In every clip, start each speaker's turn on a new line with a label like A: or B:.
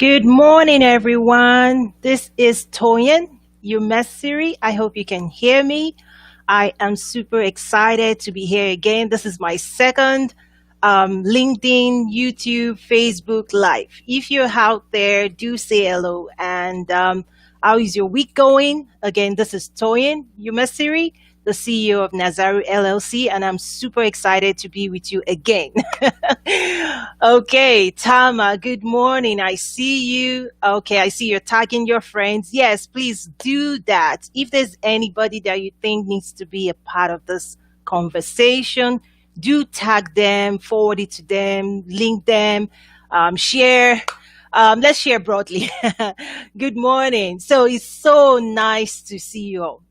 A: Good morning, everyone. This is Toyin, your Siri. I hope you can hear me. I am super excited to be here again. This is my second LinkedIn, YouTube, Facebook Live. If you're out there, do say hello. And how is your week going? Again, this is Toyin, your Siri, the CEO of Nazaru LLC, and I'm super excited to be with you again. Okay, Tama, good morning. I see you. Okay, I see you're tagging your friends. Yes, please do that. If there's anybody that you think needs to be a part of this conversation, do tag them, forward it to them, link them, share. Let's share broadly. Good morning. So it's so nice to see you all.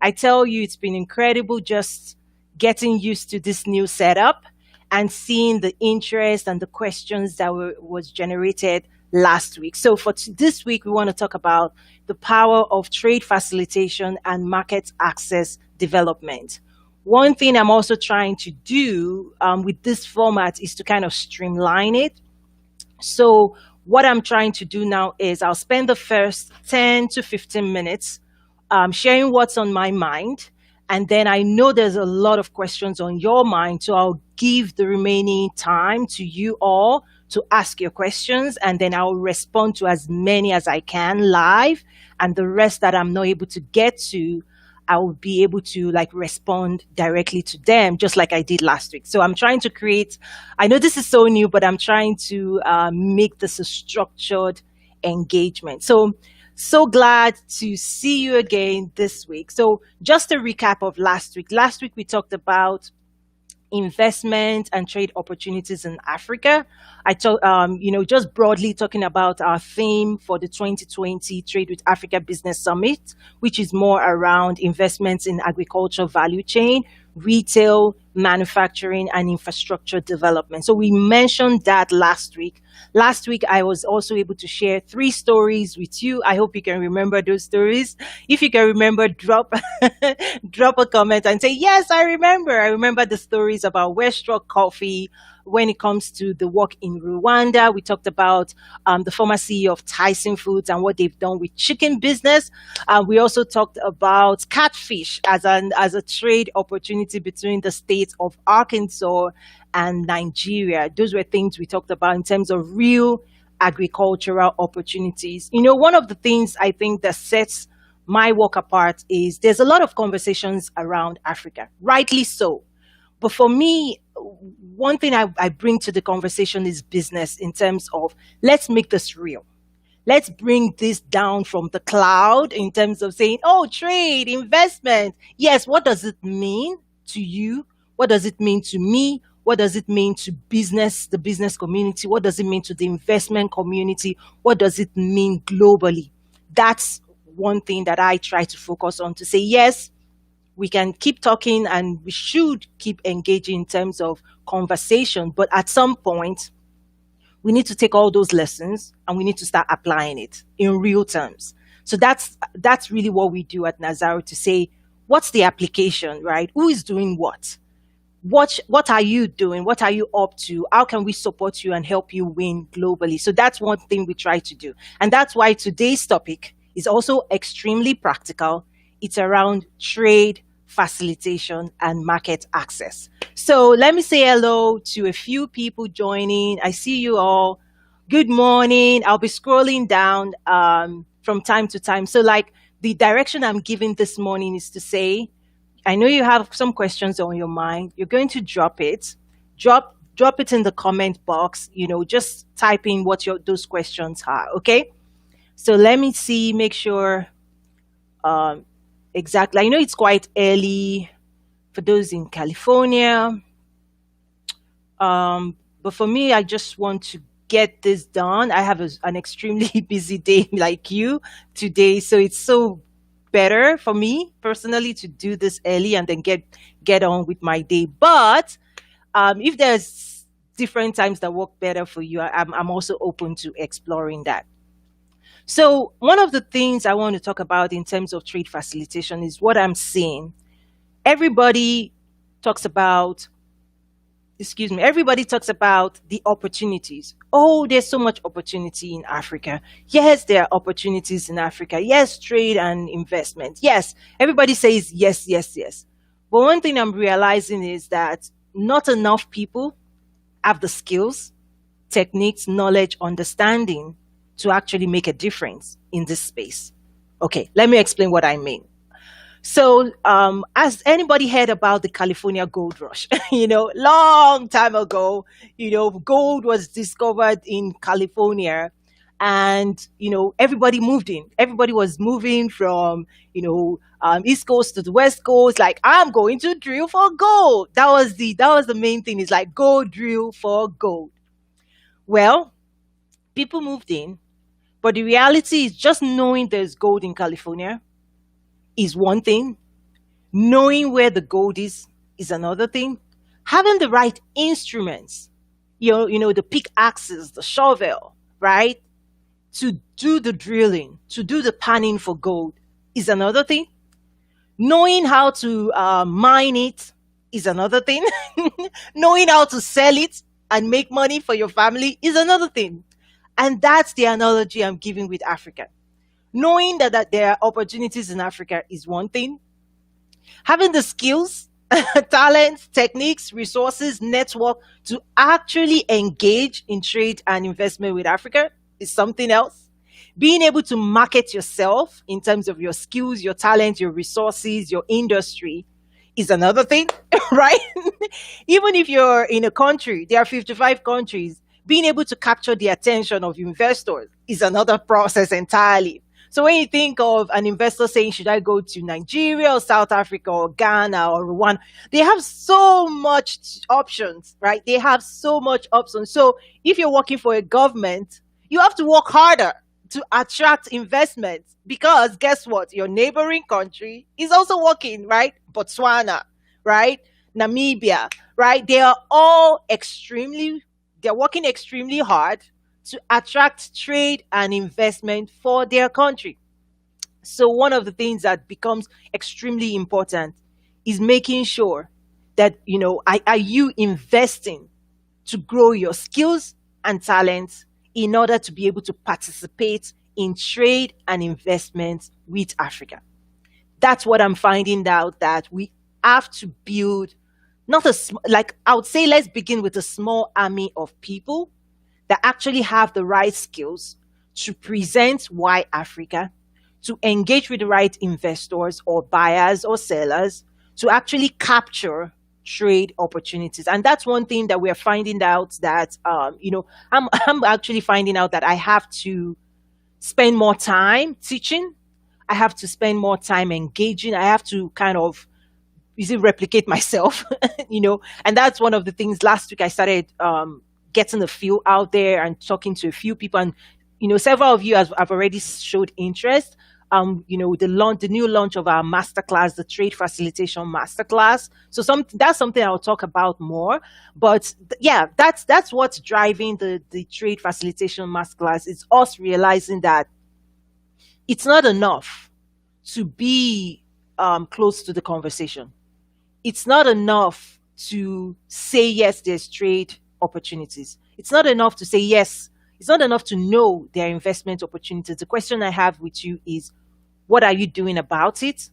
A: I tell you, it's been incredible just getting used to this new setup and seeing the interest and the questions that was generated last week. So for this week, we want to talk about the power of trade facilitation and market access development. One thing I'm also trying to do with this format is to kind of streamline it. So what I'm trying to do now is I'll spend the first 10 to 15 minutes sharing what's on my mind. And then I know there's a lot of questions on your mind. So I'll give the remaining time to you all to ask your questions. And then I'll respond to as many as I can live. And the rest that I'm not able to get to, I will be able to respond directly to them, just like I did last week. So I'm trying to create, I know this is so new, but I'm trying to make this a structured engagement. So glad to see you again this week. So just a recap of last week. Last week, we talked about investment and trade opportunities in Africa. I talked, just broadly talking about our theme for the 2020 Trade with Africa Business Summit, which is more around investments in agriculture value chain, retail, manufacturing, and infrastructure development. So we mentioned that last week. Last week, I was also able to share 3 stories with you. I hope you can remember those stories. If you can remember, drop a comment and say, yes, I remember. I remember the stories about Westrock Coffee. When it comes to the work in Rwanda, we talked about the former CEO of Tyson Foods and what they've done with chicken business. We also talked about catfish as a trade opportunity between the states of Arkansas and Nigeria. Those were things we talked about in terms of real agricultural opportunities. One of the things I think that sets my work apart is there's a lot of conversations around Africa, rightly so. But for me, one thing I bring to the conversation is business in terms of let's make this real. Let's bring this down from the cloud in terms of saying, oh, trade, investment. Yes, what does it mean to you? What does it mean to me? What does it mean to business, the business community? What does it mean to the investment community? What does it mean globally? That's one thing that I try to focus on to say, yes, we can keep talking and we should keep engaging in terms of conversation. But at some point, we need to take all those lessons and we need to start applying it in real terms. So that's really what we do at Nazaru to say, what's the application, right? Who is doing what? What are you doing? What are you up to? How can we support you and help you win globally? So that's one thing we try to do. And that's why today's topic is also extremely practical. It's around trade facilitation and market access. So let me say hello to a few people joining. I see you all. Good morning. I'll be scrolling down from time to time. So the direction I'm giving this morning is to say, I know you have some questions on your mind. You're going to drop it. Drop it in the comment box. Just type in what those questions are. Okay. So let me see, make sure. Exactly. I know it's quite early for those in California. But for me, I just want to get this done. I have an extremely busy day like you today. So it's so better for me personally to do this early and then get on with my day. But if there's different times that work better for you, I'm also open to exploring that. So one of the things I want to talk about in terms of trade facilitation is what I'm seeing. Everybody talks about excuse me, everybody talks about the opportunities. Oh, there's so much opportunity in Africa. Yes, there are opportunities in Africa. Yes, trade and investment. Yes, everybody says yes, yes, yes. But one thing I'm realizing is that not enough people have the skills, techniques, knowledge, understanding to actually make a difference in this space. Okay, let me explain what I mean. So, has anybody heard about the California gold rush? Long time ago, gold was discovered in California, and everybody moved in. Everybody was moving from East Coast to the West Coast. Like, I'm going to drill for gold. That was the main thing. Is like, go drill for gold. Well, people moved in, but the reality is just knowing there's gold in California is one thing. Knowing where the gold is another thing. Having the right instruments, the pickaxes, the shovel, right, to do the drilling, to do the panning for gold is another thing. Knowing how to mine it is another thing. Knowing how to sell it and make money for your family is another thing. And that's the analogy I'm giving with Africa. Knowing that there are opportunities in Africa is one thing. Having the skills, talents, techniques, resources, network to actually engage in trade and investment with Africa is something else. Being able to market yourself in terms of your skills, your talent, your resources, your industry is another thing, right? Even if you're in a country, there are 55 countries, being able to capture the attention of investors is another process entirely. So when you think of an investor saying, should I go to Nigeria or South Africa or Ghana or Rwanda? They have so much options, right? They have so much options. So if you're working for a government, you have to work harder to attract investments because guess what? Your neighboring country is also working, right? Botswana, right? Namibia, right? They're working extremely hard to attract trade and investment for their country. So one of the things that becomes extremely important is making sure that are you investing to grow your skills and talents in order to be able to participate in trade and investment with Africa. That's what I'm finding out, that we have to build not like I would say, let's begin with a small army of people that actually have the right skills to present why Africa, to engage with the right investors or buyers or sellers, to actually capture trade opportunities. And that's one thing that we're finding out that, I'm actually finding out that I have to spend more time teaching. I have to spend more time engaging. I have to kind of replicate myself, and that's one of the things. Last week I started getting the feel out there and talking to a few people, and several of you have already showed interest. The new launch of our masterclass, the Trade Facilitation Masterclass. So that's something I'll talk about more. But yeah, that's what's driving the Trade Facilitation Masterclass. It's us realizing that it's not enough to be close to the conversation. It's not enough to say yes, there's trade opportunities. It's not enough to say yes. It's not enough to know there are investment opportunities. The question I have with you is, what are you doing about it?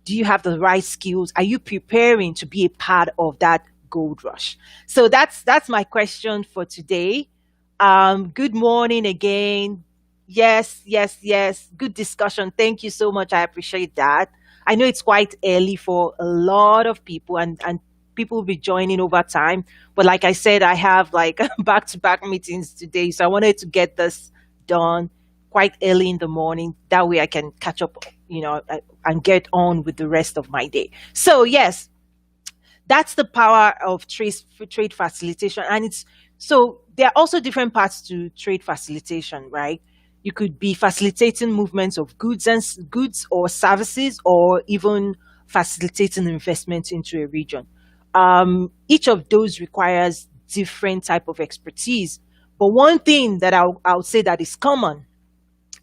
A: Do you have the right skills? Are you preparing to be a part of that gold rush? So that's my question for today. Good morning again. Yes, yes, yes. Good discussion. Thank you so much. I appreciate that. I know it's quite early for a lot of people, and people will be joining over time. But like I said, I have like back-to-back meetings today. So I wanted to get this done quite early in the morning. That way I can catch up, and get on with the rest of my day. So yes, that's the power of trade facilitation. And so there are also different parts to trade facilitation, right? You could be facilitating movements of goods or services, or even facilitating investment into a region. Each of those requires different type of expertise. But one thing that I'll say that is common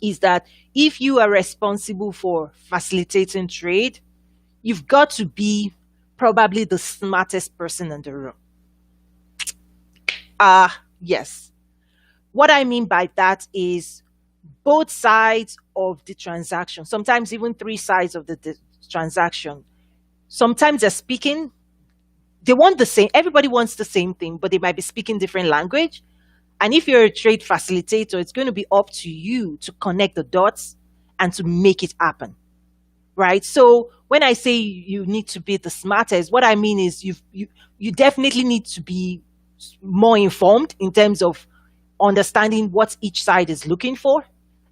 A: is that if you are responsible for facilitating trade, you've got to be probably the smartest person in the room. Yes. What I mean by that is both sides of the transaction, sometimes even three sides of the transaction. Sometimes they're speaking, they want the same, everybody wants the same thing, but they might be speaking different language. And if you're a trade facilitator, it's going to be up to you to connect the dots and to make it happen. Right. So when I say you need to be the smartest, what I mean is you definitely need to be more informed in terms of understanding what each side is looking for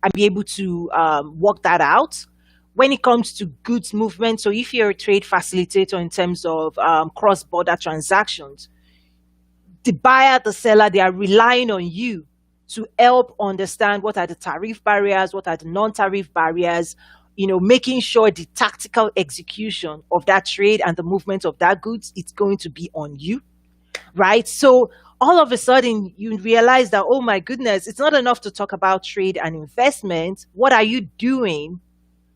A: and be able to work that out. When it comes to goods movement, so if you're a trade facilitator in terms of cross-border transactions, the buyer, the seller, they are relying on you to help understand what are the tariff barriers, what are the non-tariff barriers, making sure the tactical execution of that trade and the movement of that goods, it's going to be on you, right? So all of a sudden you realize that, oh my goodness, it's not enough to talk about trade and investment. What are you doing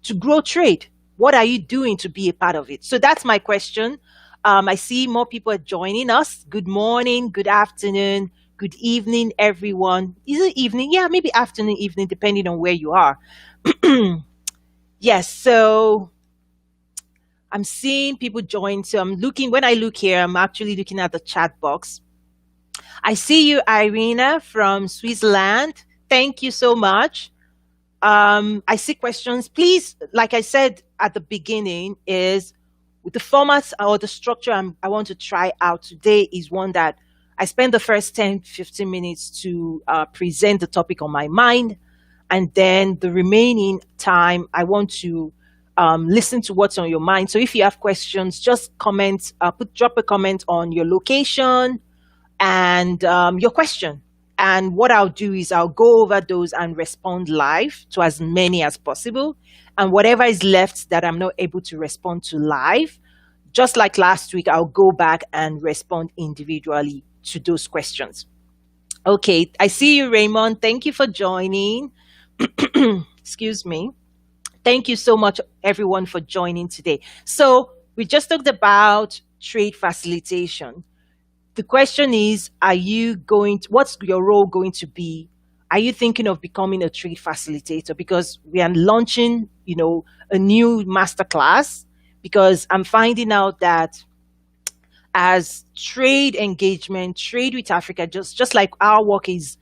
A: to grow trade? What are you doing to be a part of it? So that's my question. I see more people are joining us. Good morning, good afternoon, good evening, everyone. Is it evening? Yeah, maybe afternoon, evening, depending on where you are. Yes, so I'm seeing people join. So when I look here, I'm actually looking at the chat box. I see you, Irina from Switzerland. Thank you so much. I see questions. Please, like I said at the beginning, is the format or the structure I want to try out today is one that I spend the first 10, 15 minutes to present the topic on my mind. And then the remaining time, I want to listen to what's on your mind. So if you have questions, just comment, drop a comment on your location and your question. And what I'll do is I'll go over those and respond live to as many as possible. And whatever is left that I'm not able to respond to live, just like last week, I'll go back and respond individually to those questions. Okay, I see you, Raymond. Thank you for joining. Excuse me. Thank you so much, everyone, for joining today. So we just talked about trade facilitation. The question is, what's your role going to be? Are you thinking of becoming a trade facilitator? Because we are launching, a new masterclass, because I'm finding out that as trade engagement, trade with Africa, just like our work is,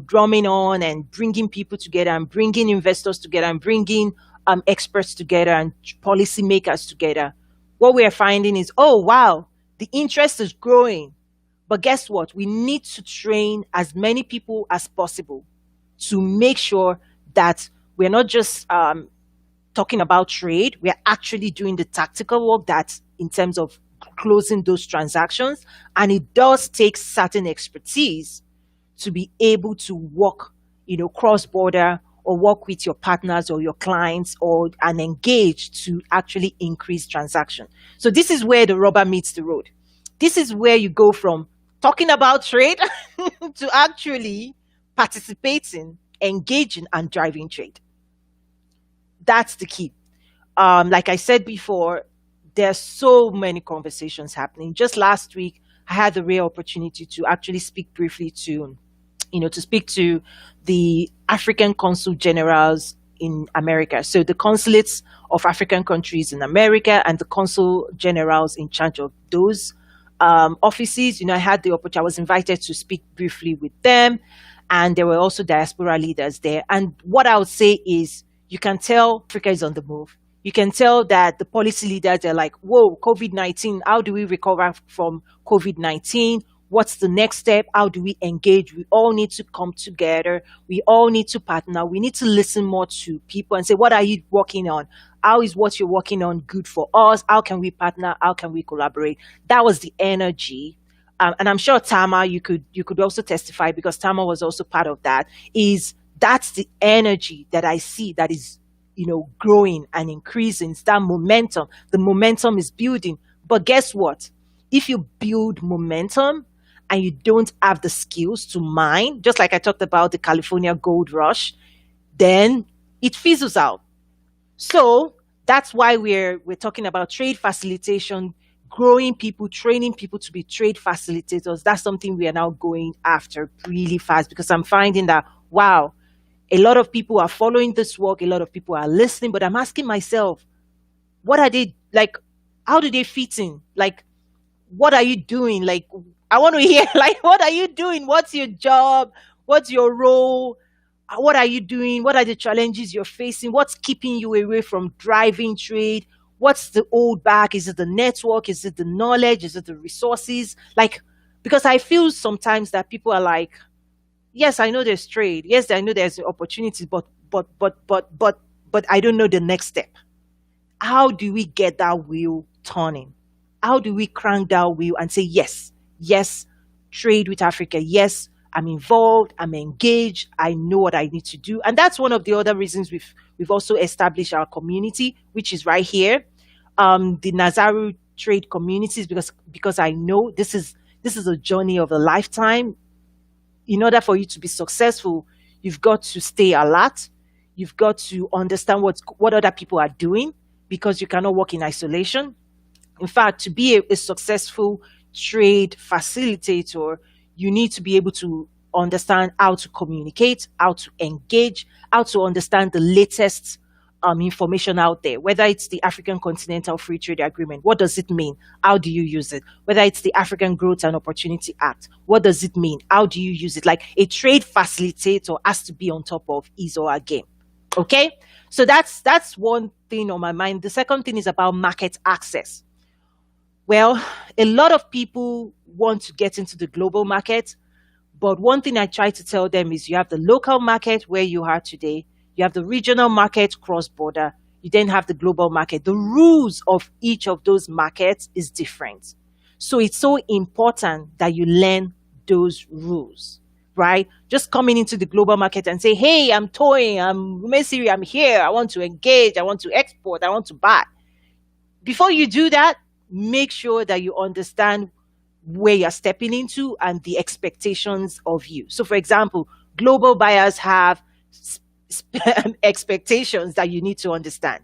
A: drumming on and bringing people together and bringing investors together and bringing experts together and policymakers together, what we are finding is, oh, wow, the interest is growing. But guess what? We need to train as many people as possible to make sure that we're not just talking about trade. We're actually doing the tactical work that's in terms of closing those transactions. And it does take certain expertise to be able to work, cross-border or work with your partners or your clients and engage to actually increase transaction. So this is where the rubber meets the road. This is where you go from talking about trade to actually participating, engaging, and driving trade. That's the key. Like I said before, there's so many conversations happening. Just last week, I had the rare opportunity to actually speak briefly to speak to the African consul generals in America. So the consulates of African countries in America and the consul generals in charge of those offices. I had the opportunity, I was invited to speak briefly with them, and there were also diaspora leaders there. And what I would say is, you can tell Africa is on the move. You can tell that the policy leaders are like, whoa, COVID-19, how do we recover from COVID-19? What's the next step? How do we engage? We all need to come together. We all need to partner. We need to listen more to people and say, what are you working on? How is what you're working on good for us? How can we partner? How can we collaborate? That was the energy. And I'm sure Tama, you could also testify, because Tama was also part of that. That's the energy that I see that is, growing and increasing. It's that momentum. The momentum is building. But guess what? If you build momentum and you don't have the skills to mine, just like I talked about the California gold rush, then it fizzles out. So that's why we're talking about trade facilitation growing people, training people to be trade facilitators. That's something we are now going after really fast, because I'm finding that, wow, a lot of people are following this work, a lot of people are listening, but I'm asking myself, what are they like? How do they fit in? Like, what are you doing? Like, I want to hear, like, what are you doing? What's your job? What's your role? What are you doing? What are the challenges you're facing? What's keeping you away from driving trade? What's the old back? Is it the network? Is it the knowledge? Is it the resources? Like, because I feel sometimes that people are like, yes, I know there's trade. Yes, I know there's opportunities, but I don't know the next step. How do we get that wheel turning? How do we crank that wheel and say, yes, yes, trade with Africa. Yes, I'm involved, I'm engaged, I know what I need to do. And that's one of the other reasons we've also established our community, which is right here, the Nazaru trade communities, because I know this is a journey of a lifetime. In order for you to be successful, you've got to stay alert. You've got to understand what other people are doing, because you cannot work in isolation. In fact, to be a successful trade facilitator, you need to be able to understand how to communicate, how to engage, how to understand the latest information out there, whether it's the African Continental Free Trade Agreement. What does it mean? How do you use it? Whether it's the African Growth and Opportunity Act. What does it mean? How do you use it? Like, a trade facilitator has to be on top of his or her game. Okay? So that's one thing on my mind. The second thing is about market access. Well, a lot of people want to get into the global market, but one thing I try to tell them is, you have the local market where you are today, you have the regional market cross-border, you then have the global market. The rules of each of those markets is different. So it's so important that you learn those rules, right? Just coming into the global market and say, hey, I'm toying, I'm Mesiri, I'm here, I want to engage, I want to export, I want to buy. Before you do that, make sure that you understand where you're stepping into and the expectations of you. So, for example, global buyers have expectations that you need to understand,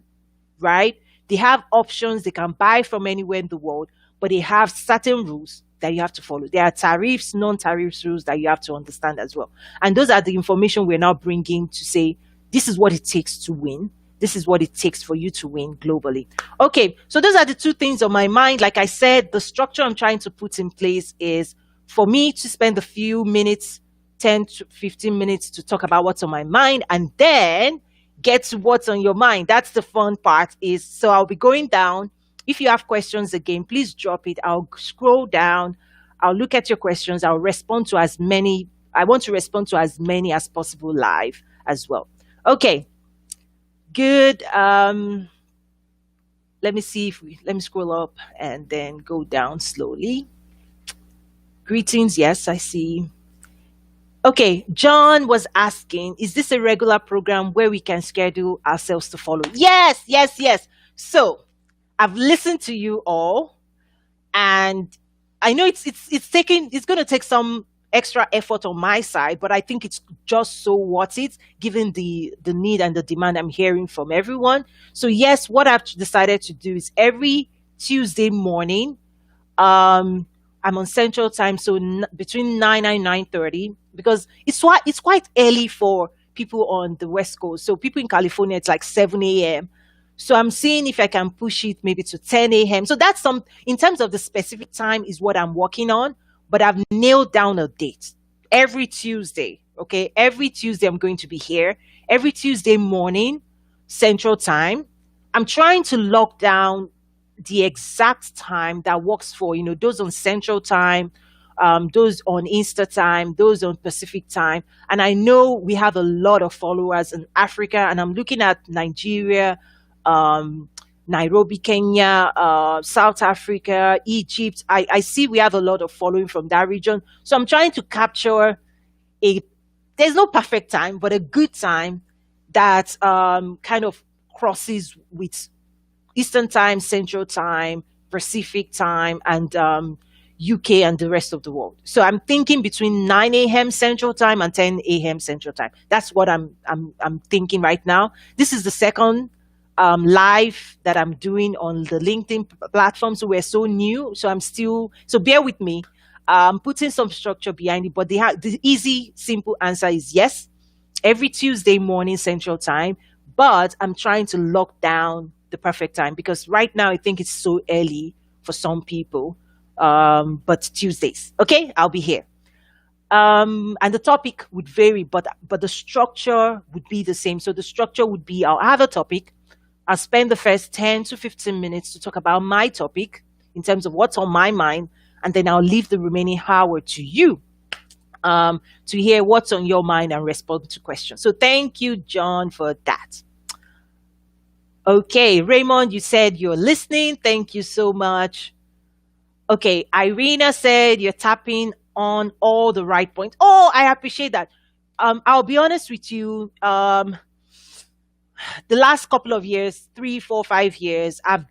A: right? They have options, they can buy from anywhere in the world, but they have certain rules that you have to follow. There are tariffs, non-tariffs rules that you have to understand as well. And those are the information we're now bringing to say, this is what it takes to win. This is what it takes for you to win globally. Okay, so those are the two things on my mind. Like I said, the structure I'm trying to put in place is for me to spend a few minutes, 10 to 15 minutes, to talk about what's on my mind, and then get to what's on your mind. That's the fun part. Is so I'll be going down. If you have questions again, please drop it. I'll scroll down. I'll look at your questions. I'll respond to as many. I want to respond to as many as possible live as well. Okay. Good. Let me see let me scroll up and then go down slowly. Greetings. Yes, I see. Okay. John was asking, is this a regular program where we can schedule ourselves to follow? Yes, yes, yes. So I've listened to you all, and I know it's going to take some extra effort on my side, but I think it's just so worth it, given the need and the demand I'm hearing from everyone. So yes, what I've decided to do is every Tuesday morning, I'm on Central Time, so between 9 and 9:30, because it's quite early for people on the West Coast. So people in California, it's like 7 a.m. So I'm seeing if I can push it maybe to 10 a.m. So that's in terms of the specific time is what I'm working on, but I've nailed down a date. Every Tuesday, okay? Every Tuesday I'm going to be here. Every Tuesday morning, Central Time. I'm trying to lock down the exact time that works for, those on Central Time, those on Easter Time, those on Pacific Time. And I know we have a lot of followers in Africa, and I'm looking at Nigeria, Nairobi, Kenya, South Africa, Egypt. I see we have a lot of following from that region. So I'm trying to capture there's no perfect time, but a good time that kind of crosses with Eastern Time, Central Time, Pacific Time, and UK and the rest of the world. So I'm thinking between 9 a.m. Central Time and 10 a.m. Central Time. That's what I'm thinking right now. This is the second live that I'm doing on the LinkedIn platform. So we're so new. So so bear with me. Putting some structure behind it. But the easy, simple answer is yes, every Tuesday morning Central Time. But I'm trying to lock down the perfect time because right now I think it's so early for some people. But Tuesdays, okay, I'll be here. And the topic would vary, but the structure would be the same. So the structure would be I'll have a topic. I'll spend the first 10 to 15 minutes to talk about my topic in terms of what's on my mind, and then I'll leave the remaining hour to you to hear what's on your mind and respond to questions. So thank you, John, for that. Okay, Raymond, you said you're listening. Thank you so much. Okay, Irina said you're tapping on all the right points. Oh, I appreciate that. I'll be honest with you. The last couple of years, 3, 4, 5 years, I've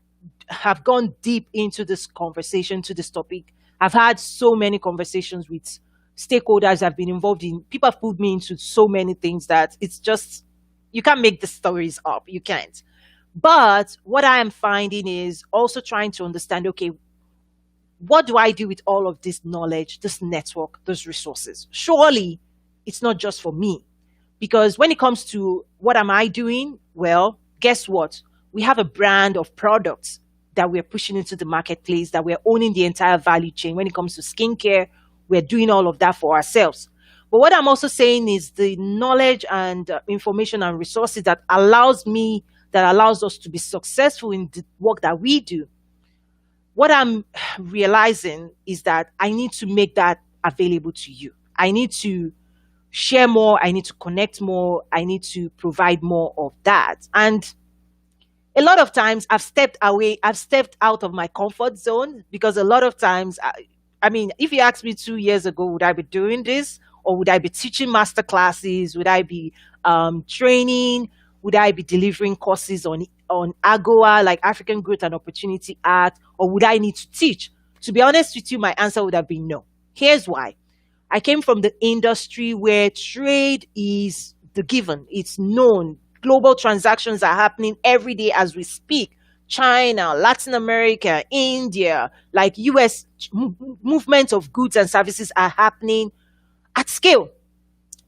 A: have gone deep into this conversation, to this topic. I've had so many conversations with stakeholders I've been involved in. People have pulled me into so many things that it's just, you can't make the stories up. You can't. But what I am finding is also trying to understand, okay, what do I do with all of this knowledge, this network, those resources? Surely it's not just for me. Because when it comes to what am I doing? Well, guess what? We have a brand of products that we're pushing into the marketplace, that we're owning the entire value chain. When it comes to skincare, we're doing all of that for ourselves. But what I'm also saying is the knowledge and information and resources that allows us to be successful in the work that we do. What I'm realizing is that I need to make that available to you. I need to share more. I need to connect more. I need to provide more of that. And a lot of times I've stepped out of my comfort zone because a lot of times, I mean, if you asked me 2 years ago, would I be doing this, or would I be teaching master classes? Would I be training? Would I be delivering courses on AGOA, like African Growth and Opportunity Act, or would I need to teach? To be honest with you, my answer would have been no. Here's why. I came from the industry where trade is the given. It's known. Global transactions are happening every day as we speak. China, Latin America, India, like US movement of goods and services are happening at scale.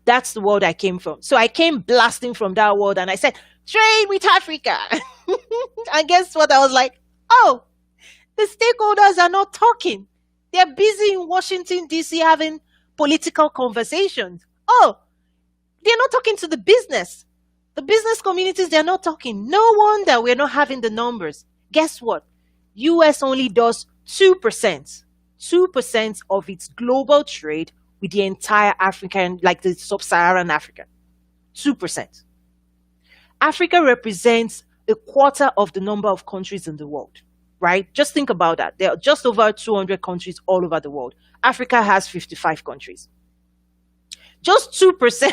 A: That's the world I came from. So I came blasting from that world and I said, trade with Africa. And guess what? I was like, oh, the stakeholders are not talking. They're busy in Washington, D.C. having political conversations. Oh, they're not talking to the business. The business communities, they're not talking. No wonder we're not having the numbers. Guess what? US only does 2%. 2% of its global trade with the entire African, like the sub-Saharan Africa. 2%. Africa represents a quarter of the number of countries in the world, right? Just think about that. There are just over 200 countries all over the world. Africa has 55 countries. Just 2%.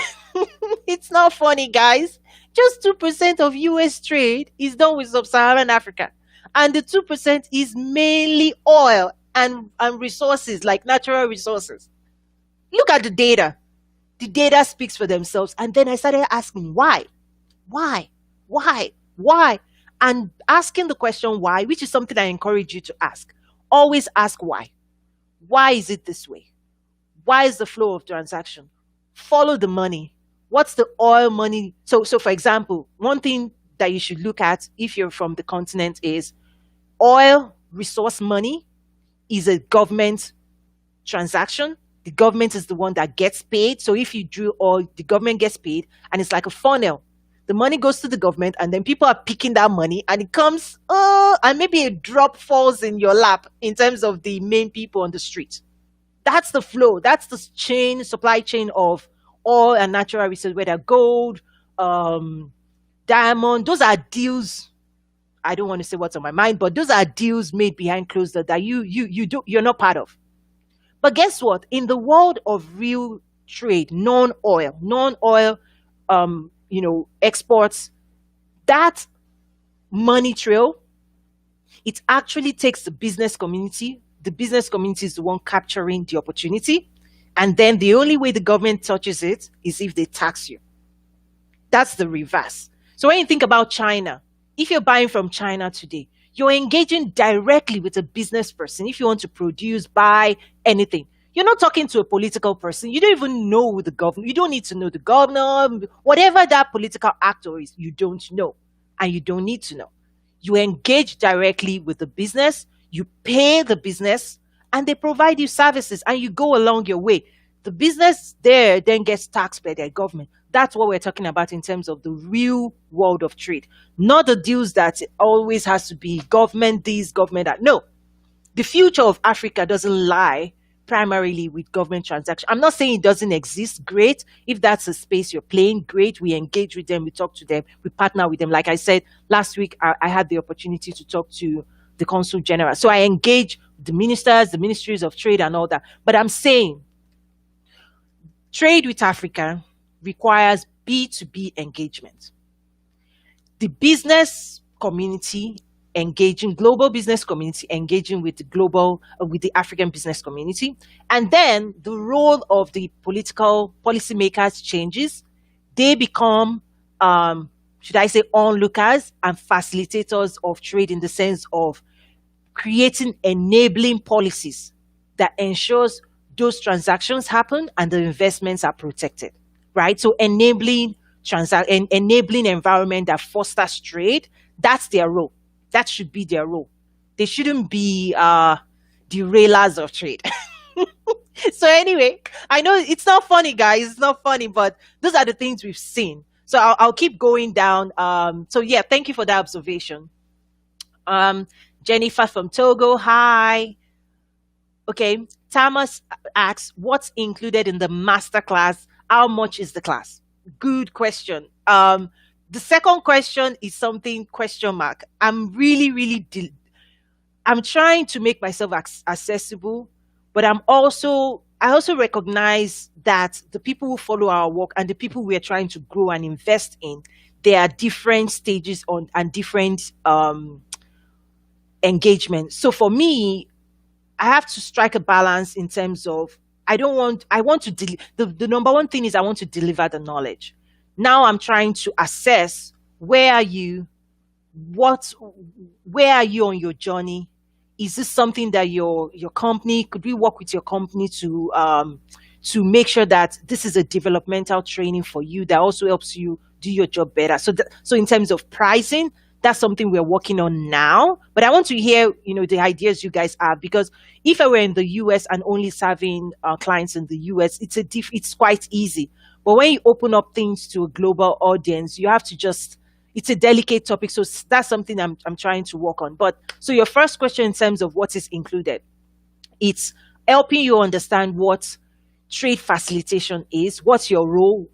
A: It's not funny, guys. Just 2% of US trade is done with sub-Saharan Africa. And the 2% is mainly oil and resources, like natural resources. Look at the data. The data speaks for themselves. And then I started asking, why? Why? Why? Why? And asking the question why, which is something I encourage you to ask. Always ask why. Why is it this way? Why is the flow of transaction? Follow the money. What's the oil money? So for example, one thing that you should look at if you're from the continent is oil resource money is a government transaction. The government is the one that gets paid. So if you drill oil, the government gets paid, and it's like a funnel. The money goes to the government, and then people are picking that money, and it comes, and maybe a drop falls in your lap in terms of the main people on the street. That's the flow. That's the supply chain of oil and natural resources, whether gold, diamond. Those are deals. I don't want to say what's on my mind, but those are deals made behind closed doors that you're not part of. But guess what? In the world of real trade, non-oil, exports, that money trail, it actually takes the business community. The business community is the one capturing the opportunity. And then the only way the government touches it is if they tax you. That's the reverse. So when you think about China, If you're buying from China today, you're engaging directly with a business person. If you want to produce, buy anything, you're not talking to a political person. You don't even know the governor. You don't need to know the governor, whatever that political actor is, you don't know. And you don't need to know. You engage directly with the business, you pay the business, and they provide you services, and you go along your way. The business there then gets taxed by their government. That's what we're talking about in terms of the real world of trade, not the deals that always has to be government this, government that. No, the future of Africa doesn't lie primarily with government transactions. I'm not saying it doesn't exist. Great. If that's a space you're playing, great. We engage with them, we talk to them, we partner with them. Like I said, last week, I had the opportunity to talk to the consul general. So I engage the ministers, the ministries of trade, and all that. But I'm saying trade with Africa requires B2B engagement. The business community engaging, global business community engaging with the global, with the African business community, and then the role of the political policymakers changes. They become, should I say, onlookers and facilitators of trade, in the sense of creating enabling policies that ensures those transactions happen and the investments are protected, right? So enabling environment that fosters trade. That's their role. That should be their role. They shouldn't be derailers of trade. So anyway, I know it's not funny, guys. It's not funny, but those are the things we've seen. So I'll keep going down. So yeah, thank you for that observation. Um, Jennifer from Togo, hi. Okay, Thomas asks, what's included in the master class? How much is the class? Good question. The second question is something question mark. I'm really, I'm trying to make myself accessible, but I also recognize that the people who follow our work and the people we are trying to grow and invest in, there are different stages on and different engagement. So for me, I have to strike a balance in terms of I want to the number one thing is I want to deliver the knowledge. Now I'm trying to assess where are you, what where are you on your journey? Is this something that your company, could we work with your company to make sure that this is a developmental training for you that also helps you do your job better? So in terms of pricing, that's something we're working on now. But I want to hear, the ideas you guys have, because if I were in the US and only serving clients in the US, it's quite easy. But when you open up things to a global audience, you have to it's a delicate topic. So that's something I'm trying to work on. But so your first question in terms of what is included, it's helping you understand what trade facilitation is, what's your role,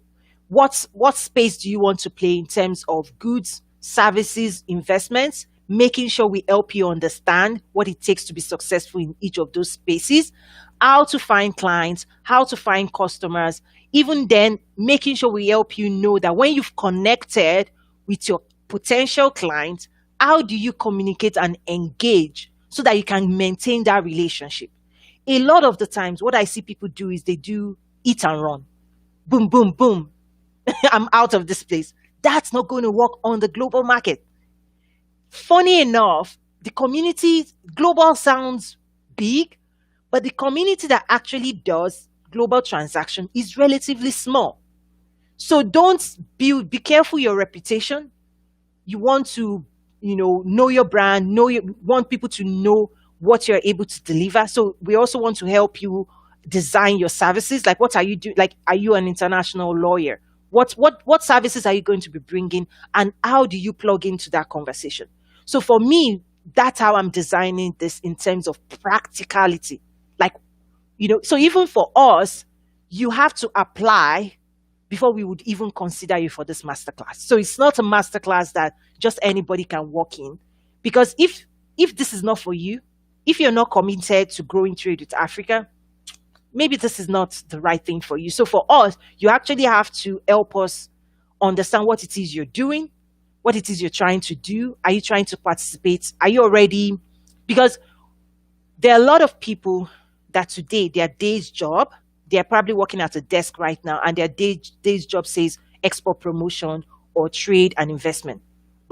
A: what space do you want to play in terms of goods, services, investments, making sure we help you understand what it takes to be successful in each of those spaces, how to find clients, how to find customers, even then making sure we help you know that when you've connected with your potential clients, how do you communicate and engage so that you can maintain that relationship? A lot of the times, what I see people do is they do eat and run. Boom, boom, boom. I'm out of this place. That's not going to work on the global market. Funny enough, the community, global sounds big, but the community that actually does global transaction is relatively small. So don't be careful your reputation. You want to, know your brand, want people to know what you're able to deliver. So we also want to help you design your services. Like, what are you doing? Like, are you an international lawyer? What services are you going to be bringing, and how do you plug into that conversation? So for me, that's how I'm designing this in terms of practicality. Like, so even for us, you have to apply before we would even consider you for this masterclass. So it's not a masterclass that just anybody can walk in, because if this is not for you, if you're not committed to growing trade with Africa, maybe this is not the right thing for you. So for us, you actually have to help us understand what it is you're doing, what it is you're trying to do. Are you trying to participate? Are you already? Because there are a lot of people that today, their day's job, they're probably working at a desk right now, and their day's job says export promotion or trade and investment.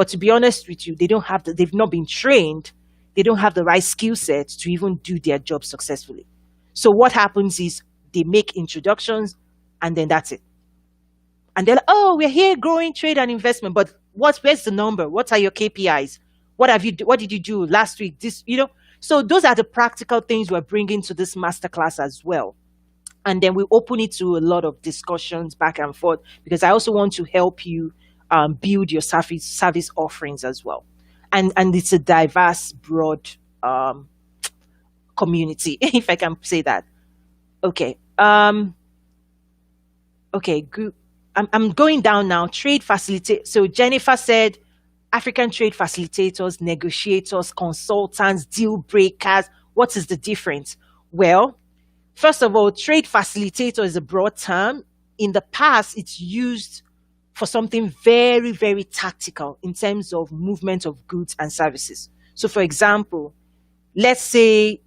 A: But to be honest with you, they've not been trained. They don't have the right skill set to even do their job successfully. So what happens is they make introductions and then that's it. And they're like, oh, we're here growing trade and investment. But where's the number? What are your KPIs? What did you do last week? So those are the practical things we're bringing to this masterclass as well. And then we open it to a lot of discussions back and forth because I also want to help you build your service offerings as well. And it's a diverse, broad community, if I can say that. Okay. Okay, good. I'm going down now. Trade facilitate. So Jennifer said African trade facilitators, negotiators, consultants, deal breakers. What is the difference? Well, first of all, trade facilitator is a broad term. In the past, it's used for something very, very tactical in terms of movement of goods and services. So, for example, let's say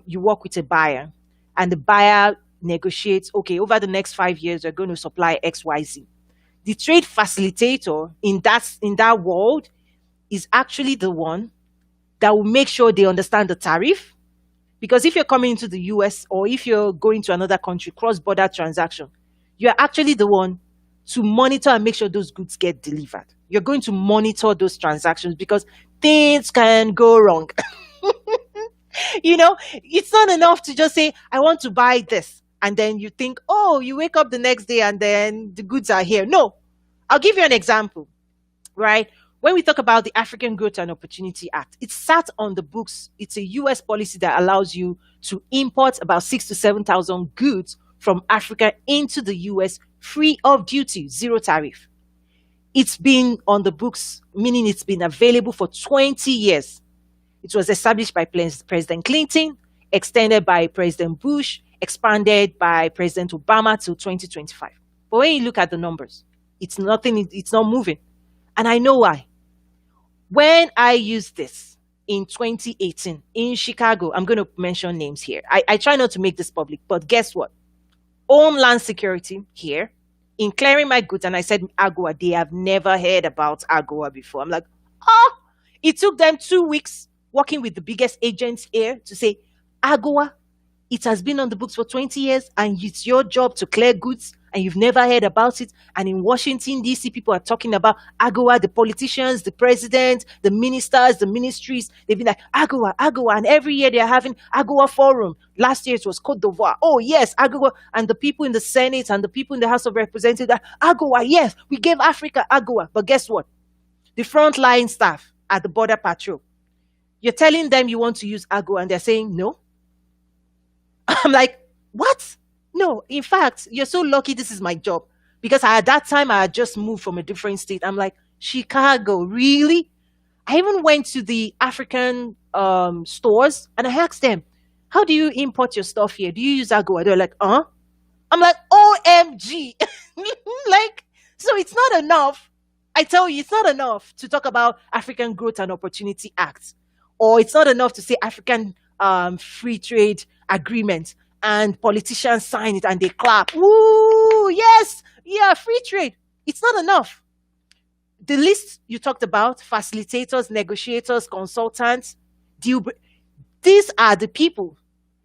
A: you work with a buyer and the buyer negotiates, okay, over the next 5 years, we're going to supply XYZ. The trade facilitator in that world is actually the one that will make sure they understand the tariff. Because if you're coming into the US or if you're going to another country, cross-border transaction, you're actually the one to monitor and make sure those goods get delivered. You're going to monitor those transactions because things can go wrong. It's not enough to just say, I want to buy this. And then you think, oh, you wake up the next day and then the goods are here. No, I'll give you an example, right? When we talk about the African Growth and Opportunity Act, it's sat on the books. It's a US policy that allows you to import about 6,000 to 7,000 goods from Africa into the US free of duty, zero tariff. It's been on the books, meaning it's been available for 20 years. It was established by President Clinton, extended by President Bush, expanded by President Obama till 2025. But when you look at the numbers, it's nothing, it's not moving. And I know why. When I used this in 2018 in Chicago, I'm going to mention names here. I try not to make this public, but guess what? Homeland Security here, in clearing my goods, and I said AGOA, they have never heard about AGOA before. I'm like, oh, it took them 2 weeks working with the biggest agents here to say, AGOA, it has been on the books for 20 years and it's your job to clear goods and you've never heard about it. And in Washington, D.C., people are talking about AGOA, the politicians, the president, the ministers, the ministries. They've been like, AGOA, AGOA. And every year they're having AGOA forum. Last year it was Cote d'Ivoire. Oh, yes, AGOA. And the people in the Senate and the people in the House of Representatives, AGOA, yes, we gave Africa AGOA. But guess what? The frontline staff at the border patrol, you're telling them you want to use AGOA and they're saying no. I'm like, what? No, in fact, you're so lucky this is my job. Because at that time, I had just moved from a different state. I'm like, Chicago, really? I even went to the African stores and I asked them, how do you import your stuff here? Do you use AGOA? They're like, I'm like, OMG. So it's not enough. I tell you, it's not enough to talk about African Growth and Opportunity Act. Or it's not enough to say African free trade agreement and politicians sign it and they clap. Woo, yes, yeah, free trade. It's not enough. The list you talked about, facilitators, negotiators, consultants, these are the people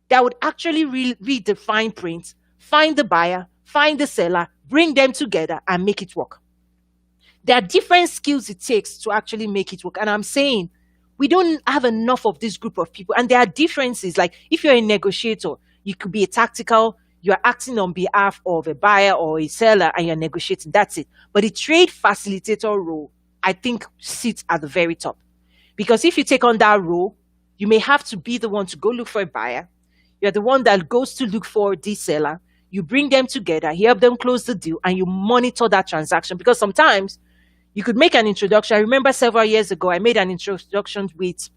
A: that would actually read the fine print, find the buyer, find the seller, bring them together and make it work. There are different skills it takes to actually make it work. And I'm saying, we don't have enough of this group of people. And there are differences. Like if you're a negotiator, you could be a tactical, you're acting on behalf of a buyer or a seller and you're negotiating. That's it. But the trade facilitator role, I think, sits at the very top. Because if you take on that role, you may have to be the one to go look for a buyer. You're the one that goes to look for the seller. You bring them together, you help them close the deal, and you monitor that transaction. Because sometimes you could make an introduction. I remember several years ago, I made an introduction with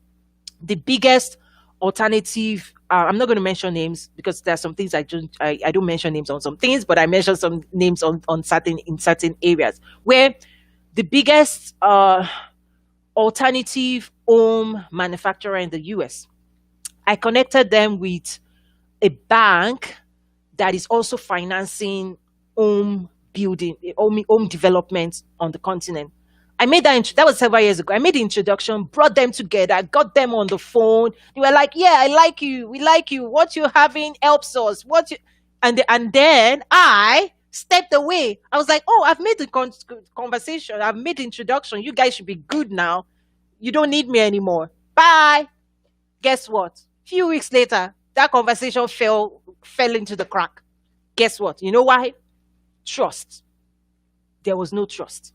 A: the biggest alternative. I'm not going to mention names because there are some things I don't mention names on some things, but I mention some names in certain areas where the biggest alternative home manufacturer in the US. I connected them with a bank that is also financing home building, home development on the continent. I made that was several years ago. I made the introduction, brought them together, got them on the phone. They were like, "Yeah, I like you. We like you. What you're having helps us. And then I stepped away. I was like, "Oh, I've made the conversation. I've made the introduction. You guys should be good now. You don't need me anymore. Bye." Guess what? Few weeks later, that conversation fell into the crack. Guess what? You know why? Trust. There was no trust.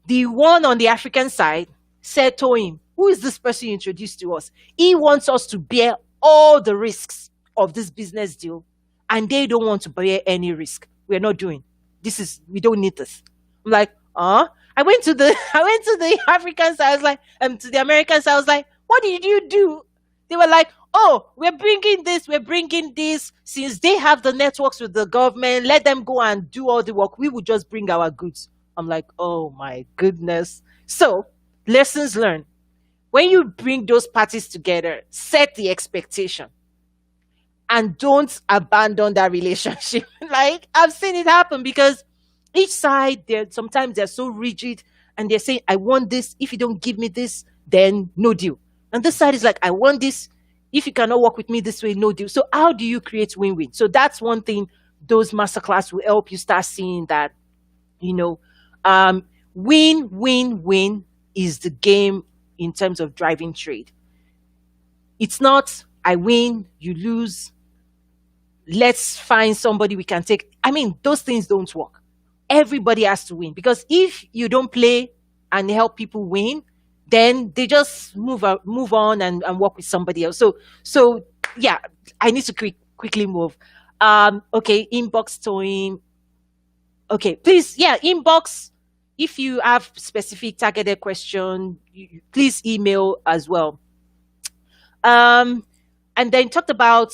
A: The one on the African side said to him, "Who is this person you introduced to us? He wants us to bear all the risks of this business deal, and they don't want to bear any risk. We're not doing we don't need this." I'm like, I went to the I went to the African side. I was like, to the American side, I was like, "What did you do?" They were like, "Oh, we're bringing this. Since they have the networks with the government, let them go and do all the work. We will just bring our goods." I'm like, "Oh my goodness." So, lessons learned. When you bring those parties together, set the expectation and don't abandon that relationship. Like, I've seen it happen because each side, sometimes they're so rigid and they're saying, "I want this. If you don't give me this, then no deal." And this side is like, "I want this. If you cannot work with me this way, no deal." So how do you create win-win? So that's one thing those masterclass will help you start seeing that, you know, win, win, win is the game in terms of driving trade. It's not I win, you lose. Let's find somebody we can take. I mean, those things don't work. Everybody has to win because if you don't play and help people win, then they just move on and work with somebody else. So yeah, I need to quickly move. Okay, inbox towing. Okay, please, yeah, inbox. If you have specific targeted question, please email as well. And then talked about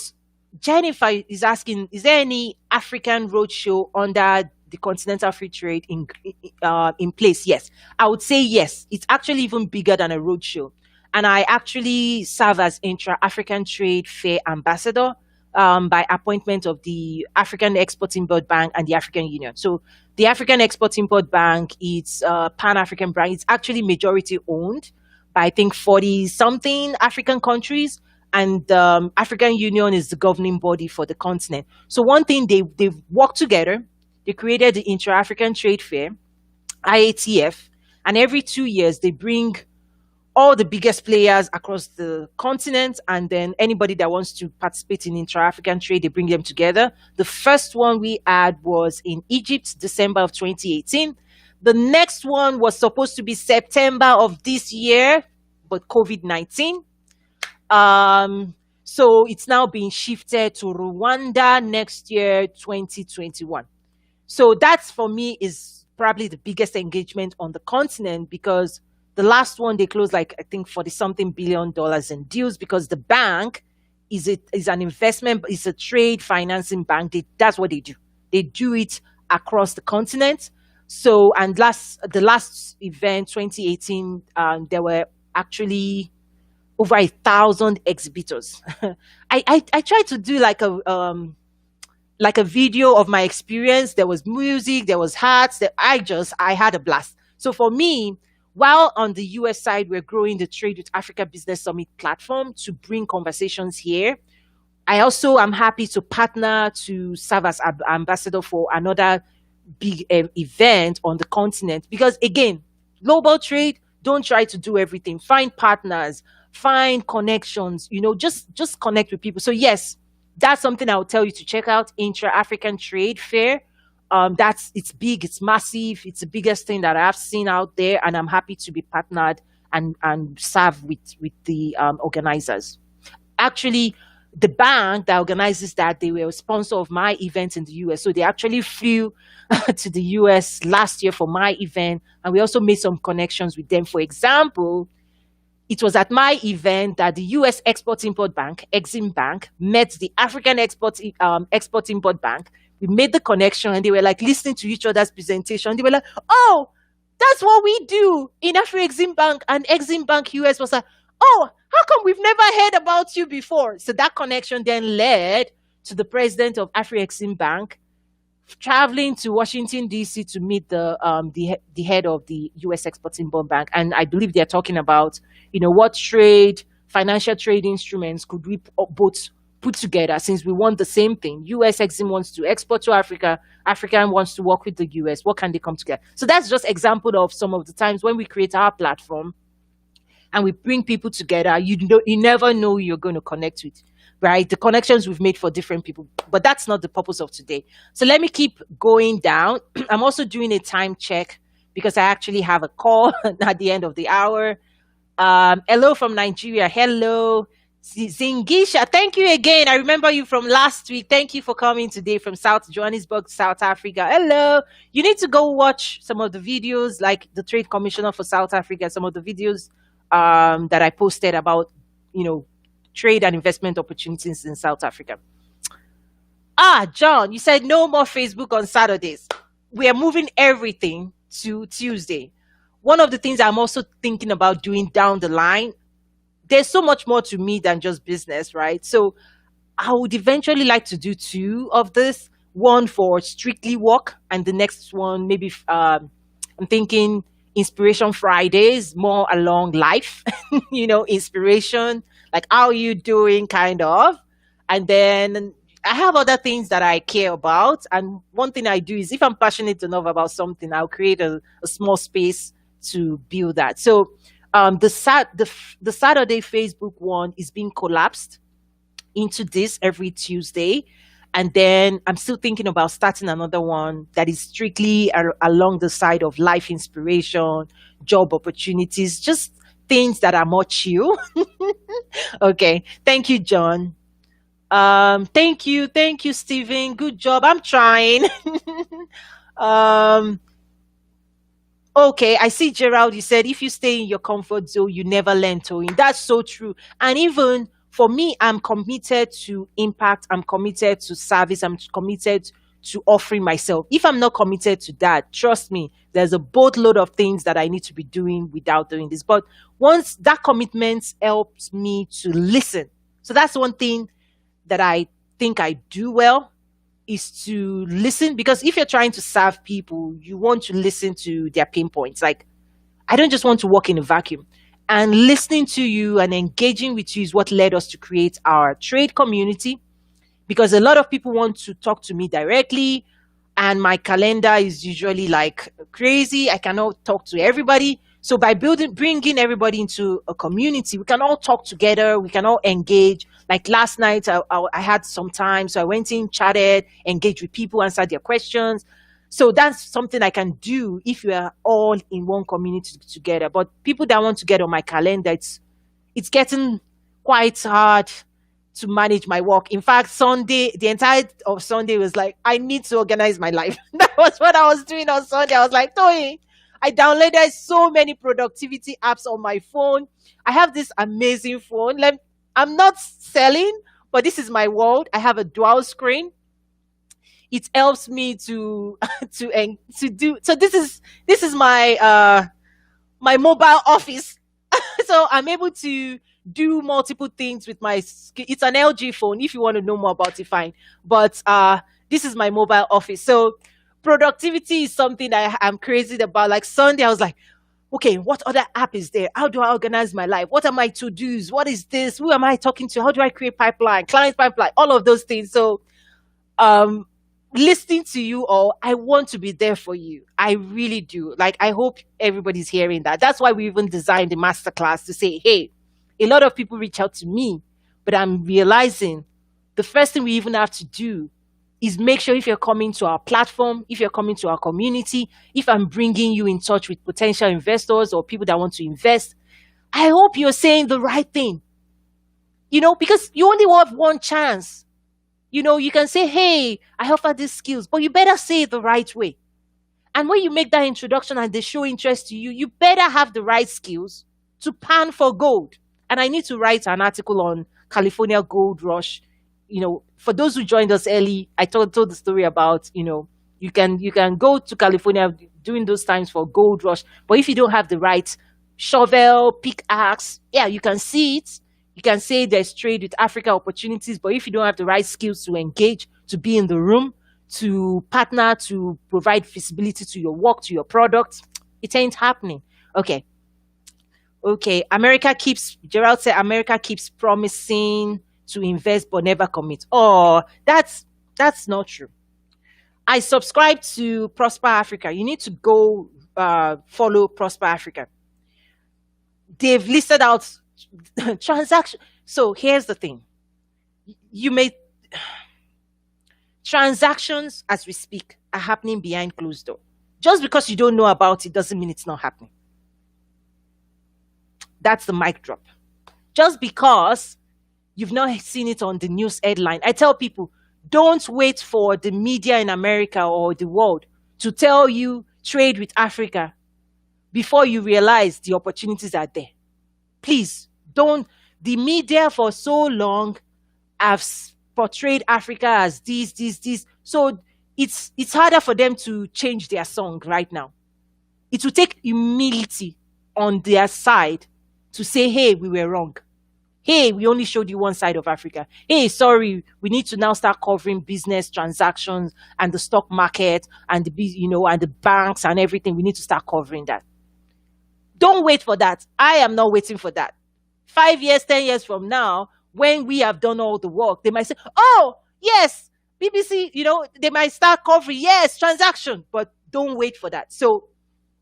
A: Jennifer is asking, is there any African roadshow under the Continental Free Trade in place? Yes, I would say yes. It's actually even bigger than a roadshow, and I actually serve as intra-African Trade Fair ambassador by appointment of the African Export-Import Bank and the African Union. So the African Export-Import Bank, it's a Pan-African bank. It's actually majority owned by I think 40 something African countries, and African Union is the governing body for the continent. So one thing they've worked together. They created the Intra-African Trade Fair, IATF, and every 2 years they bring all the biggest players across the continent, and then anybody that wants to participate in intra-African trade, they bring them together. The first one we had was in Egypt, December of 2018. The next one was supposed to be September of this year, but COVID-19. So it's now being shifted to Rwanda next year, 2021. So that's for me is probably the biggest engagement on the continent because the last one they closed like I think 40 something billion dollars in deals because the bank is an investment, it's a trade financing bank. That's what they do. They do it across the continent. So and the last event 2018, there were actually over 1,000 exhibitors. I tried to do like a video of my experience. There was music, there was hats. That I had a blast. So for me, while on the US side, we're growing the Trade with Africa Business Summit platform to bring conversations here. I also am happy to partner to serve as ambassador for another big event on the continent because again, global trade, don't try to do everything. Find partners, find connections, just connect with people. So yes, that's something I would tell you to check out, Intra-African Trade Fair. It's big, it's massive, it's the biggest thing that I've seen out there, and I'm happy to be partnered and serve with the organizers. Actually, the bank that organizes that, they were a sponsor of my event in the US. So they actually flew to the US last year for my event, and we also made some connections with them. For example, it was at my event that the US Export-Import Bank, Exim Bank, met the African Export-Import Bank. We made the connection and they were like listening to each other's presentation. They were like, "Oh, that's what we do in Afro-Exim Bank." And Exim Bank US was like, "Oh, how come we've never heard about you before?" So that connection then led to the president of Afro-Exim Bank traveling to Washington D.C. to meet the head of the U.S. Export Import Bank, and I believe they're talking about what financial trade instruments could we both put together, since we want the same thing. U.S. Exim wants to export to Africa, African wants to work with the U.S. What can they come together? So that's just example of some of the times when we create our platform and we bring people together. You never know who you're going to connect with, right? The connections we've made for different people, but that's not the purpose of today. So let me keep going down. I'm also doing a time check because I actually have a call at the end of the hour. Hello from Nigeria. Hello. Zingisha, thank you again. I remember you from last week. Thank you for coming today from South Johannesburg, South Africa. Hello. You need to go watch some of the videos, like the Trade Commissioner for South Africa, some of the videos that I posted about, trade and investment opportunities in South Africa. John, you said no more Facebook on Saturdays. We are moving everything to Tuesday. One of the things I'm also thinking about doing down the line, there's so much more to me than just business, right? So I would eventually like to do two of this, one for strictly work, and the next one, maybe I'm thinking Inspiration Fridays, more along life, inspiration, like how you doing, kind of. And then I have other things that I care about. And one thing I do is if I'm passionate enough about something, I'll create a small space to build that. So the Saturday Facebook one is being collapsed into this every Tuesday. And then I'm still thinking about starting another one that is strictly along the side of life inspiration, job opportunities, just things that are more chill. Okay. Thank you, John. Thank you, Stephen. Good job. I'm trying. um, Okay, I see Gerald. You said if you stay in your comfort zone, you never learn towing. That's so true. And even for me, I'm committed to impact. I'm committed to service. I'm committed to offering myself. If I'm not committed to that, trust me, there's a boatload of things that I need to be doing without doing this. But once that commitment helps me to listen. So that's one thing that I think I do well, is to listen, because if you're trying to serve people, you want to listen to their pain points. Like, I don't just want to work in a vacuum. And listening to you and engaging with you is what led us to create our trade community, because a lot of people want to talk to me directly, and my calendar is usually like crazy. I cannot talk to everybody. So by bringing everybody into a community, we can all talk together. We can all engage. Like last night, I had some time, so I went in, chatted, engaged with people, answered their questions. So that's something I can do if we are all in one community together. But people that want to get on my calendar, it's getting quite hard to manage my work. In fact, Sunday, the entire of Sunday was like, I need to organize my life. That was what I was doing on Sunday. I was like, Toy, I downloaded so many productivity apps on my phone. I have this amazing phone. I'm not selling, but this is my world. I have a dual screen. It helps me to to do. So this is my mobile office. So I'm able to do multiple things with it's an LG phone. If you want to know more about it, fine. But this is my mobile office. So productivity is something that I'm crazy about. Like Sunday, I was like, okay, what other app is there? How do I organize my life? What are my to-dos? What is this? Who am I talking to? How do I create pipeline, client pipeline, all of those things? So um listening to you all, I want to be there for you. I really do. Like, I hope everybody's hearing that. That's why we even designed the masterclass to say, hey, a lot of people reach out to me, but I'm realizing the first thing we even have to do is make sure if you're coming to our platform, if you're coming to our community, if I'm bringing you in touch with potential investors or people that want to invest, I hope you're saying the right thing. Because you only have one chance. You can say, hey, I offer these skills, but you better say it the right way. And when you make that introduction and they show interest to you, you better have the right skills to pan for gold. And I need to write an article on California Gold Rush. For those who joined us early, I told the story about, you can go to California during those times for gold rush. But if you don't have the right shovel, pickaxe, yeah, you can see it. You can say there's trade with Africa opportunities, but if you don't have the right skills to engage, to be in the room, to partner to provide visibility to your work, to your product. It ain't happening. Okay. Okay. Gerald said, America keeps promising to invest but never commit. Oh, that's not true. I subscribe to Prosper Africa. You need to go follow Prosper Africa. They've listed out transaction. So here's the thing. You may transactions as we speak are happening behind closed door. Just because you don't know about it doesn't mean it's not happening. That's the mic drop. Just because you've not seen it on the news headline. I tell people, don't wait for the media in America or the world to tell you trade with Africa before you realize the opportunities are there. Please don't. The media for so long have portrayed Africa as this. So it's harder for them to change their song right now. It will take humility on their side to say, hey, we were wrong. Hey, we only showed you one side of Africa. Hey, sorry, we need to now start covering business transactions and the stock market and and the banks and everything. We need to start covering that. Don't wait for that. I am not waiting for that. 5 years, 10 years from now, when we have done all the work, they might say, oh, yes, BBC, they might start covering, yes, transaction, but don't wait for that. So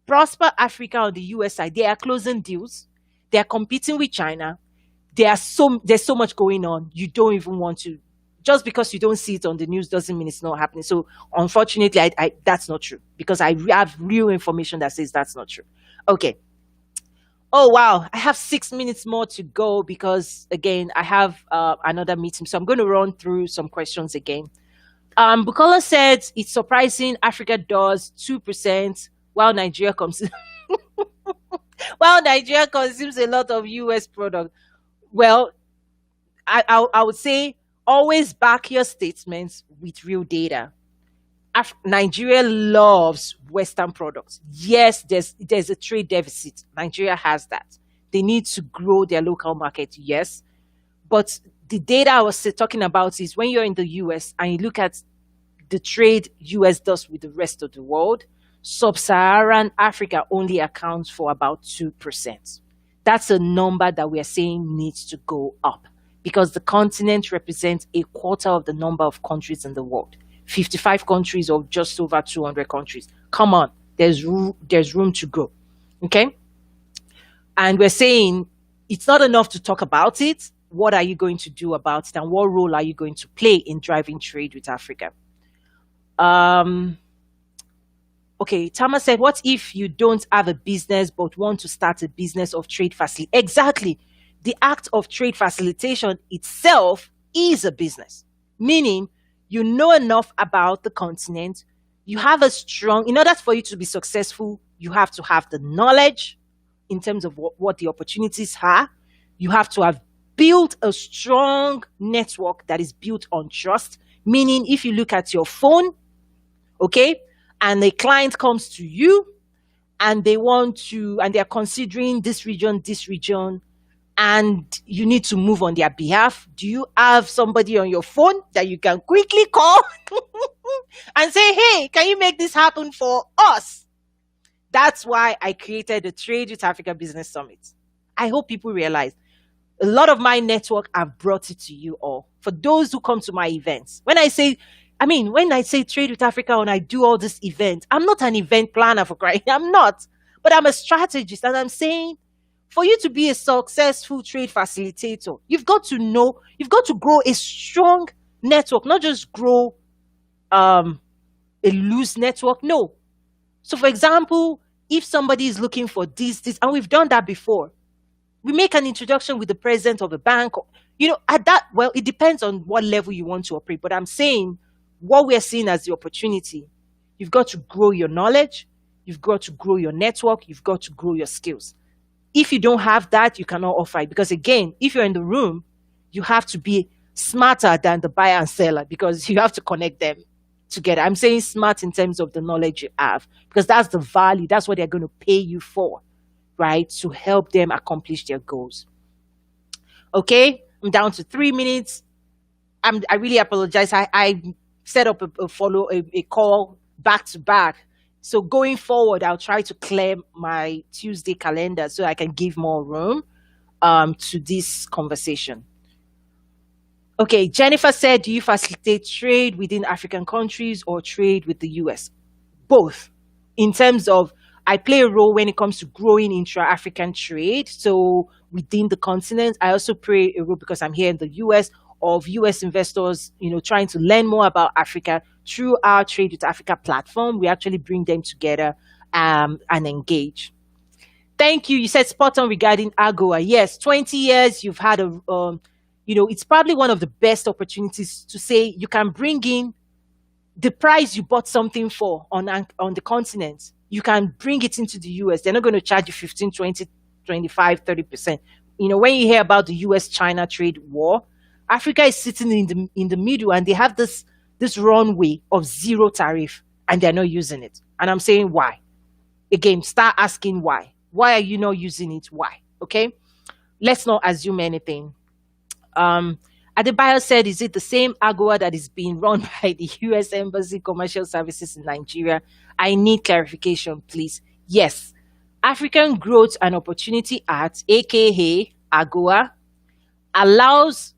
A: Prosper Africa on the US side, they are closing deals. They are competing with China. There's so much going on. You don't even want to, just because you don't see it on the news doesn't mean it's not happening. So unfortunately, I that's not true, because I have real information that says that's not true. Okay. Oh, wow. I have 6 minutes more to go because, again, I have another meeting. So I'm going to run through some questions again. Bukola said it's surprising Africa does 2% while Nigeria comes while Nigeria consumes a lot of US product. Well, I would say always back your statements with real data. Nigeria loves Western products. Yes, there's a trade deficit. Nigeria has that. They need to grow their local market, yes. But the data I was talking about is when you're in the US and you look at the trade US does with the rest of the world, sub-Saharan Africa only accounts for about 2%. That's a number that we are saying needs to go up because the continent represents a quarter of the number of countries in the world. 55 countries or just over 200 countries. Come on, there's room to grow. Okay? And we're saying it's not enough to talk about it. What are you going to do about it? And what role are you going to play in driving trade with Africa? Okay, Tama said, what if you don't have a business but want to start a business of trade facilitation? Exactly. The act of trade facilitation itself is a business, meaning you know enough about the continent. You have in order for you to be successful, you have to have the knowledge in terms of what the opportunities are. You have to have built a strong network that is built on trust, meaning if you look at your phone, okay, and a client comes to you and they're considering this region, and you need to move on their behalf, do you have somebody on your phone that you can quickly call and say, hey, can you make this happen for us? That's why I created the Trade with Africa Business Summit. I hope people realize a lot of my network, I've brought it to you all. For those who come to my events, when I say Trade with Africa and I do all these events, I'm not an event planner for crying. I'm not, but I'm a strategist, and I'm saying, for you to be a successful trade facilitator, you've got to grow a strong network, not just grow a loose network. No. So, for example, if somebody is looking for this, and we've done that before, we make an introduction with the president of a bank. It depends on what level you want to operate. But I'm saying what we're seeing as the opportunity, you've got to grow your knowledge, you've got to grow your network, you've got to grow your skills. If you don't have that, you cannot offer it. Because again, if you're in the room, you have to be smarter than the buyer and seller because you have to connect them together. I'm saying smart in terms of the knowledge you have, because that's the value. That's what they're going to pay you for, right? To help them accomplish their goals. Okay, I'm down to 3 minutes. I really apologize. I set up a call back to back. So going forward, I'll try to clear my Tuesday calendar so I can give more room to this conversation. Okay, Jennifer said, do you facilitate trade within African countries or trade with the US? Both. In terms of, I play a role when it comes to growing intra-African trade. So within the continent, I also play a role because I'm here in the US of US investors, trying to learn more about Africa through our Trade with Africa platform. We actually bring them together and engage. Thank you. You said spot on regarding AGOA. Yes, 20 years you've had it's probably one of the best opportunities to say you can bring in the price you bought something for on the continent. You can bring it into the US. They're not going to charge you 15, 20, 25, 30%. When you hear about the US-China trade war, Africa is sitting in the middle, and they have this runway of zero tariff, and they're not using it. And I'm saying why? Again, start asking why. Why are you not using it? Why? Okay? Let's not assume anything. Adebayo said, is it the same AGOA that is being run by the US Embassy Commercial Services in Nigeria? I need clarification, please. Yes. African Growth and Opportunity Act, aka AGOA, allows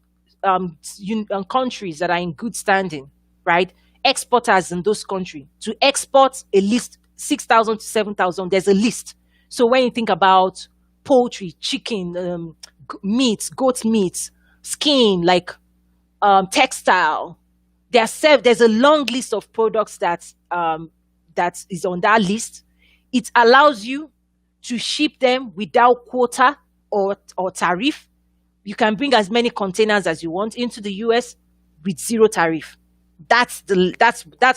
A: countries that are in good standing, right, exporters in those countries to export a list, 6,000 to 7,000. There's a list. So when you think about poultry, chicken, meat, goat meat, skin, like textile, there's a long list of products that is on that list. It allows you to ship them without quota or tariff. You can bring as many containers as you want into the US with zero tariff. That's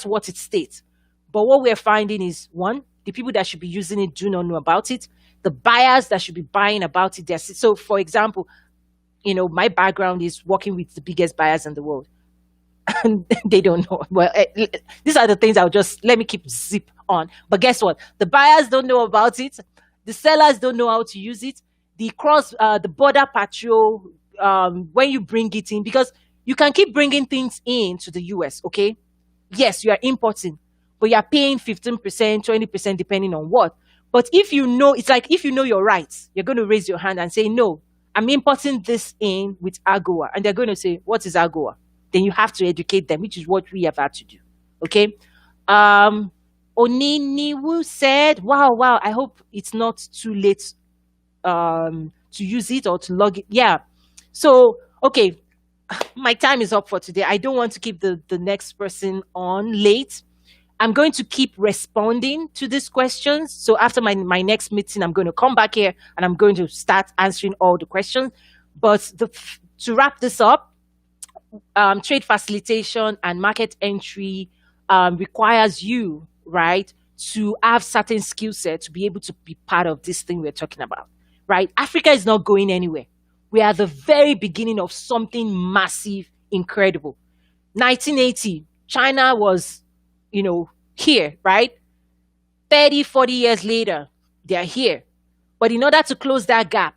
A: what it states. But what we're finding is, one, the people that should be using it do not know about it. The buyers that should be buying about it, so for example, my background is working with the biggest buyers in the world. And they don't know. Well, these are the things let me keep zip on. But guess what? The buyers don't know about it. The sellers don't know how to use it. The border patrol, when you bring it in, because you can keep bringing things in to the US, okay? Yes, you are importing, but you are paying 15%, 20%, depending on what. But it's like if you know your rights, you're going to raise your hand and say, no, I'm importing this in with AGOA. And they're going to say, what is AGOA? Then you have to educate them, which is what we have had to do. Okay. Oniniwu said, wow, I hope it's not too late to use it or to log it. Yeah. So, okay, my time is up for today. I don't want to keep the next person on late. I'm going to keep responding to these questions. So after my next meeting, I'm going to come back here and I'm going to start answering all the questions. But to wrap this up, trade facilitation and market entry requires you, right, to have certain skill set to be able to be part of this thing we're talking about, right? Africa is not going anywhere. We are at the very beginning of something massive, incredible. 1980, China was, here, right? 30, 40 years later, they are here. But in order to close that gap,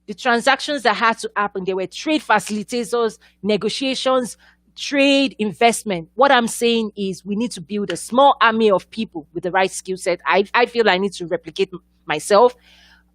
A: the transactions that had to happen, there were trade facilitators, negotiations, trade, investment. What I'm saying is we need to build a small army of people with the right skill set. I feel I need to replicate myself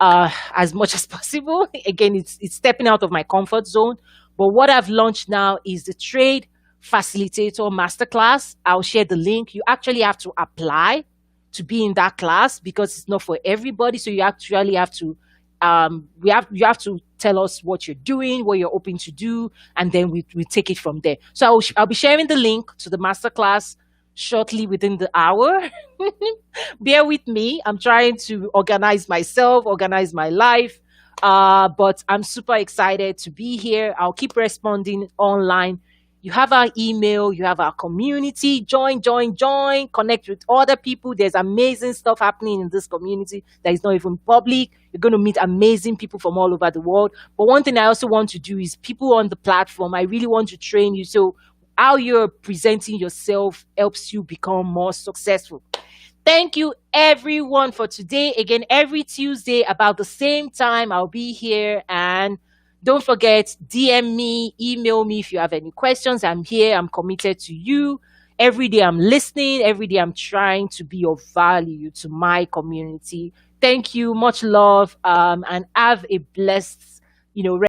A: as much as possible. Again, it's stepping out of my comfort zone. But what I've launched now is the Trade Facilitator Masterclass. I'll share the link. You actually have to apply to be in that class because it's not for everybody. So you actually have to you have to tell us what you're doing, what you're hoping to do, and then we take it from there. So I'll be sharing the link to the masterclass shortly within the hour. Bear with me. I'm trying to organize myself, organize my life, but I'm super excited to be here. I'll keep responding online. You have our email, you have our community. Join, connect with other people. There's amazing stuff happening in this community that is not even public. You're going to meet amazing people from all over the world. But one thing I also want to do is people on the platform, I really want to train you. So how you're presenting yourself helps you become more successful. Thank you everyone for today. Again, every Tuesday about the same time, I'll be here, and don't forget, DM me, email me if you have any questions. I'm here. I'm committed to you. Every day I'm listening, every day I'm trying to be of value to my community. Thank you, much love, and have a blessed,